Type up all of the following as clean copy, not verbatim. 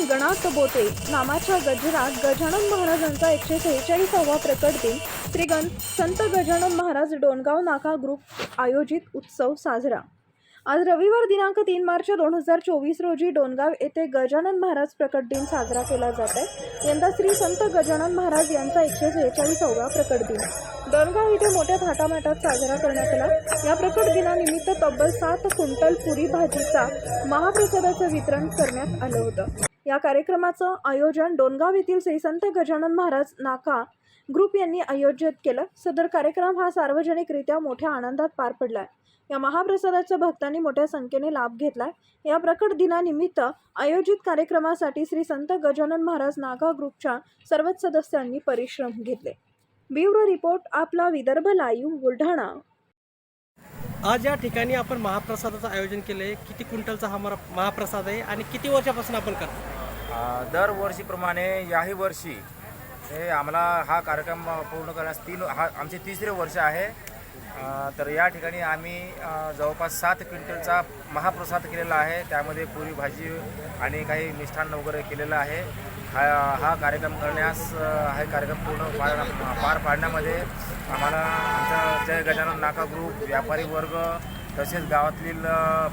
गणात बोते नामाच्या गजरात गजानन महाराजांचा 146वा प्रकट दिन संत गजानन महाराज डोणगाव नाका ग्रुप आयोजित उत्सव साजरा। आज रविवार दिनांक 3 मार्च 2024 रोजी डोणगाव येथे गजानन महाराज प्रकट दिन साजरा केला जात आहे। यंदा श्री संत गजानन महाराज यांचा 146वा प्रकट दिन डोणगाव येथे मोठ्या थाटामाटात साजरा करण्यात आला। या प्रकट दिनानिमित्त तब्बल 7 क्विंटल पुरी भाजीचा महाप्रसादाचं वितरण करण्यात आलं होतं। या कार्यक्रमाचं आयोजन डोणगाव येथील श्री संत गजानन महाराज नाका ग्रुप यांनी आयोजित केलं। सदर कार्यक्रम हा सार्वजनिकरित्या मोठ्या आनंदात पार पडलाय। या महाप्रसादाचा भक्तांनी मोठ्या संख्येने लाभ घेतलाय। या प्रकट दिनानिमित्त आयोजित कार्यक्रमासाठी श्री संत गजानन महाराज नाका ग्रुपच्या सर्वच सदस्यांनी परिश्रम घेतले। ब्युरो रिपोर्ट आपला विदर्भ लाईव्ह बुलढाणा। आज या ठिकाणी आपण महाप्रसादाचं आयोजन केले। किती क्विंटलचा हा महाप्रसाद आहे आणि किती वर्षापासून आपण करतो? दरवर्षीप्रमाणे याही वर्षी हे आम्हाला हा कार्यक्रम पूर्ण करण्यास आमचे तिसरे वर्ष आहे। तर या ठिकाणी आम्ही जवळपास 7 क्विंटलचा महाप्रसाद केलेला आहे। त्यामध्ये पुरी भाजी आणि काही मिष्टान्न वगैरे केलेलं आहे। हा कार्यक्रम करण्यास हा कार्यक्रम पूर्ण पार पाडण्यामध्ये आम्हाला आमचा जय गजानन नाका ग्रुप व्यापारी वर्ग तसेच गावातील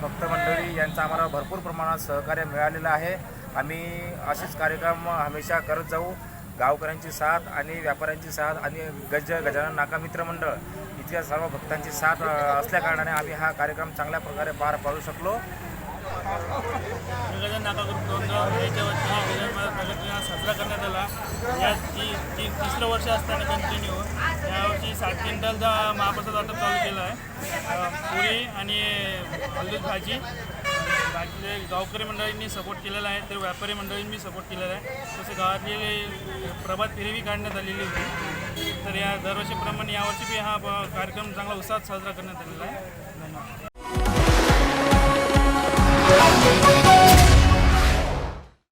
भक्त मंडळी यांचा आम्हाला भरपूर प्रमाणात सहकार्य मिळालेलं आहे। आम्ही असेच कार्यक्रम हमेशा करत जाऊ। गावकऱ्यांची साथ आणि व्यापाऱ्यांची साथ आणि गजानन नाका मित्रमंडळ इथल्या सर्व भक्तांची साथ असल्याकारणाने आम्ही हा कार्यक्रम चांगल्या प्रकारे पार पाडू शकलो। गजानन नाका ग्रुप डोणगाव याच्या वतीने गजानन महाराज प्रकट दिन साजरा करण्यात आला। या तिसरं वर्ष असताना कंटिन्यू यावर्षी 7 क्विंटलचा महाप्रसाद वाटप चालू केला आहे। पुरी आणि हलदूध भाजी बाकीचे गावकरी मंडळींनी सपोर्ट केलेला आहे, तर व्यापारी मंडळींनी सपोर्ट केलेला आहे। तसे गावातली प्रभात फेरीही काढण्यात आलेली होती। तर या दरवर्षीप्रमाणे यावर्षी हा कार्यक्रम चांगला उत्साहात साजरा करण्यात आलेला आहे। धन्यवाद।